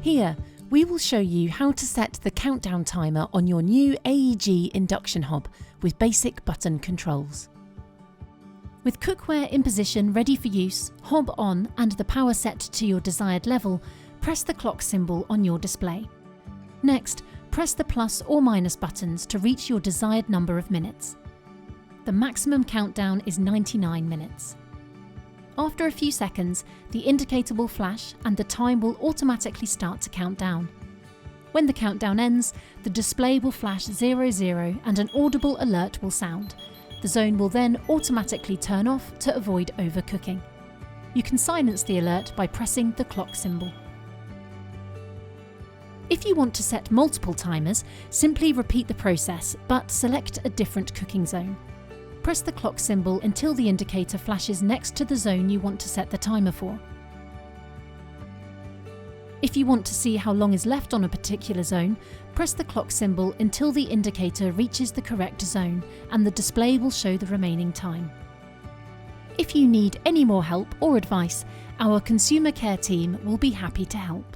Here, we will show you how to set the countdown timer on your new AEG Induction Hob with basic button controls. With cookware in position ready for use, hob on and the power set to your desired level, press the clock symbol on your display. Next, press the plus or minus buttons to reach your desired number of minutes. The maximum countdown is 99 minutes. After a few seconds, the indicator will flash and the time will automatically start to count down. When the countdown ends, the display will flash 00 and an audible alert will sound. The zone will then automatically turn off to avoid overcooking. You can silence the alert by pressing the clock symbol. If you want to set multiple timers, simply repeat the process, but select a different cooking zone. Press the clock symbol until the indicator flashes next to the zone you want to set the timer for. If you want to see how long is left on a particular zone, press the clock symbol until the indicator reaches the correct zone and the display will show the remaining time. If you need any more help or advice, our consumer care team will be happy to help.